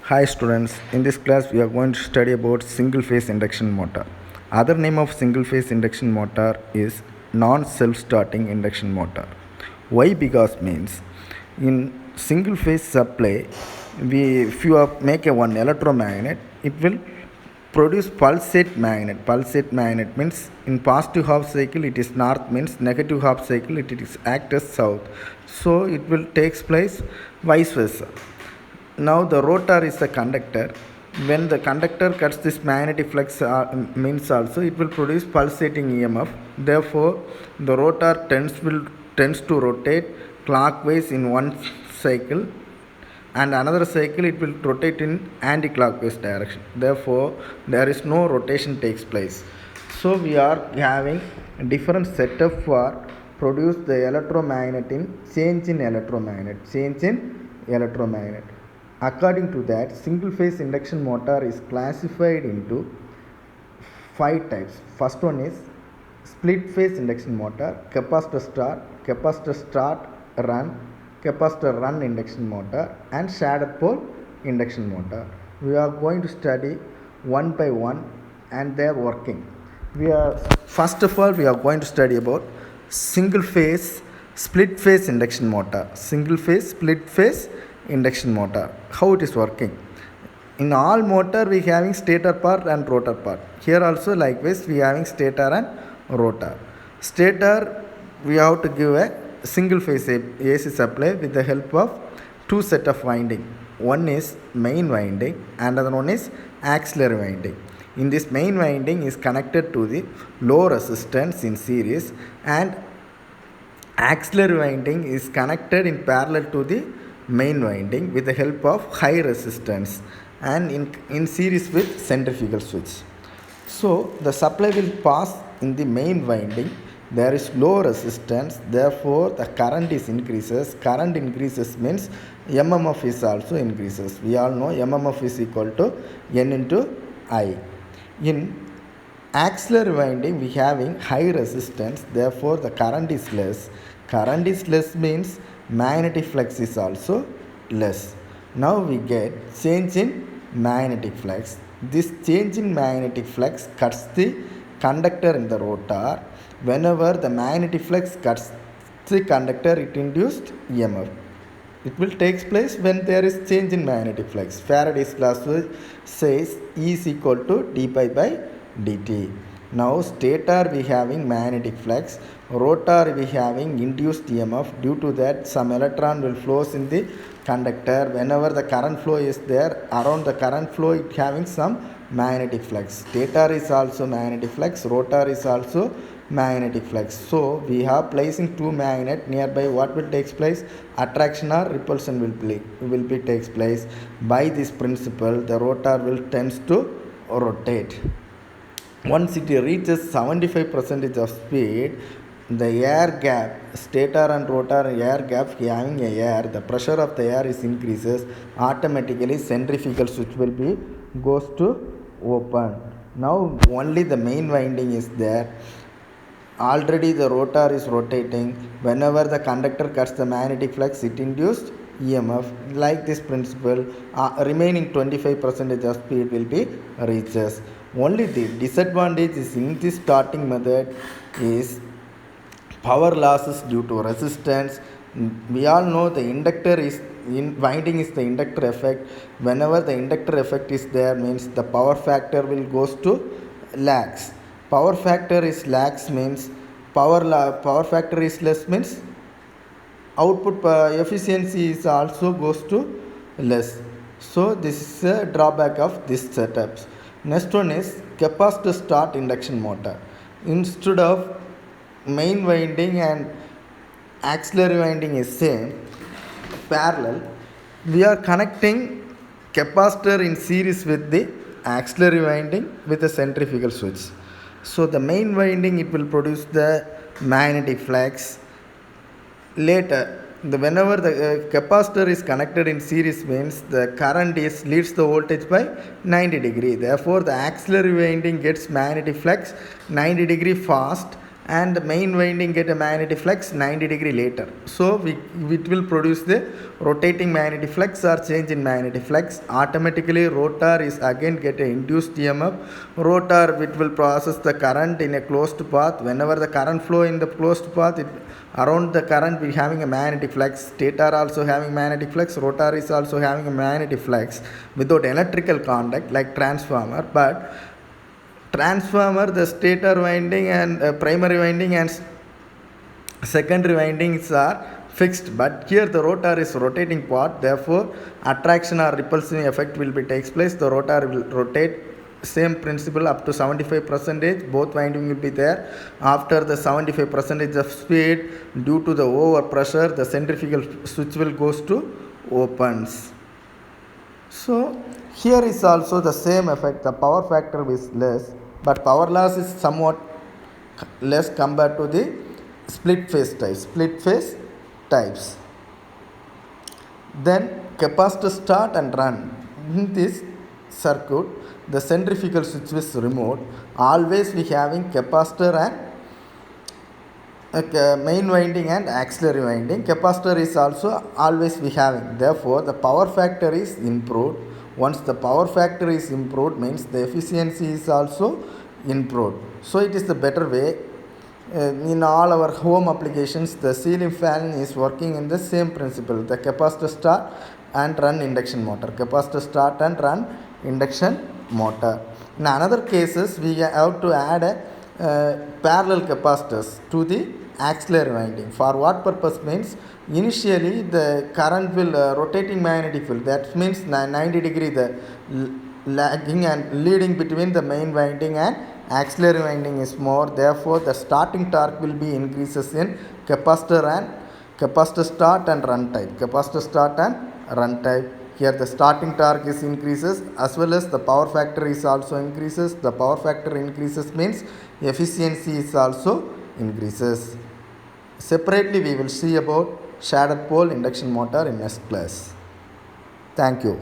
Hi students, in this class we are going to study about single phase induction motor. Other name of single phase induction motor is non-self-starting induction motor. Why? Because means in single phase supply, if you make one electromagnet, it will produce pulsate magnet. Pulsate magnet means in positive half cycle it is north, means negative half cycle it is act as south. So it will takes place vice versa. Now the rotor is the conductor. When the conductor cuts this magnetic flux means also it will produce pulsating EMF. Therefore, the rotor tends to rotate clockwise in one cycle, and another cycle it will rotate in anti-clockwise direction. Therefore, there is no rotation takes place. So we are having a different setup for produce the electromagnet in change in electromagnet. According to that, single phase induction motor is classified into 5 types. First one is split phase induction motor, capacitor start, capacitor run induction motor, and shaded pole induction motor. We are going to study one by one and their working. First of all we are going to study about single phase split phase induction motor. Single phase split phase induction motor, how it is working. In all motor we having stator part and rotor part. Here also likewise we having stator and rotor. Stator we have to give a single phase AC supply with the help of two set of winding. One is main winding and another one is auxiliary winding. In this main winding is connected to the low resistance in series, and auxiliary winding is connected in parallel to the main winding with the help of high resistance and in series with centrifugal switch. So the supply will pass in the main winding. There is low resistance, therefore the current is increases. Current increases means MMF is also increases. We all know MMF is equal to N into I. In auxiliary winding we having high resistance, therefore the current is less. Current is less means magnetic flux is also less. Now we get change in magnetic flux. This change in magnetic flux cuts the conductor in the rotor. Whenever the magnetic flux cuts the conductor, it induced EMF. It will take place when there is change in magnetic flux. Faraday's law says E is equal to d pi by dt. Now stator we having magnetic flux, rotor we having induced EMF. Due to that some electron will flows in the conductor. Whenever the current flow is there, around the current flow it having some magnetic flux. Stator is also magnetic flux, rotor is also magnetic flux. So we have placing two magnet nearby. What will takes place? Attraction or repulsion will be takes place. By this principle the rotor will tends to rotate. Once it reaches 75% of speed, the air gap, stator and rotor air gap having a air, the pressure of the air is increases, automatically centrifugal switch will be goes to open. Now only the main winding is there. Already the rotor is rotating. Whenever the conductor cuts the magnetic flux, it induced EMF. Like this principle, remaining 25% of speed will be reaches. Only the disadvantage is in this starting method is power losses due to resistance. We all know the inductor is in winding is the inductor effect. Whenever the inductor effect is there means the power factor will goes to lags. Power factor is lags means power factor is less means output efficiency is also goes to less. So this is a drawback of this setups. Next one is capacitor start induction motor. Instead of main winding and auxiliary winding is same parallel, we are connecting capacitor in series with the auxiliary winding with a centrifugal switch. So the main winding it will produce the magnetic flux. Later whenever the capacitor is connected in series means the current leads the voltage by 90 degree. Therefore the auxiliary winding gets magnetic flux 90 degree fast and the main winding get a magnetic flux 90 degree later. So it will produce the rotating magnetic flux or change in magnetic flux. Automatically rotor is again get a induced EMF. Rotor it will process the current in a closed path. Whenever the current flow in the closed path, around the current we having a magnetic flux. Stator also having magnetic flux, rotor is also having a magnetic flux without electrical contact like transformer. But transformer, the stator winding and primary winding and secondary windings are fixed, but here the rotor is rotating part, therefore attraction or repulsive effect will be takes place. The rotor will rotate, same principle up to 75%, both winding will be there. After the 75% of speed, due to the over pressure, the centrifugal switch will goes to opens. So here is also the same effect. The power factor is less, but power loss is somewhat less compared to the split phase types. Then capacitor start and run. In this circuit, the centrifugal switch is removed. Always we having capacitor and main winding and auxiliary winding. Capacitor is also always we having. Therefore, the power factor is improved. Once the power factor is improved, means the efficiency is also improved. So it is the better way. In all our home applications, the ceiling fan is working in the same principle. The capacitor start and run induction motor. Capacitor start and run induction motor. In another cases, we have to add a parallel capacitors to the auxiliary winding. For what purpose? Means initially the current will rotating magnetic field. That means 90 degree the lagging and leading between the main winding and auxiliary winding is more. Therefore, the starting torque will be increases in capacitor start and run type. Capacitor start and run type. Here the starting torque is increases as well as the power factor is also increases. The power factor increases means efficiency is also increases. Separately we will see about shaded pole induction motor in next class. Thank you.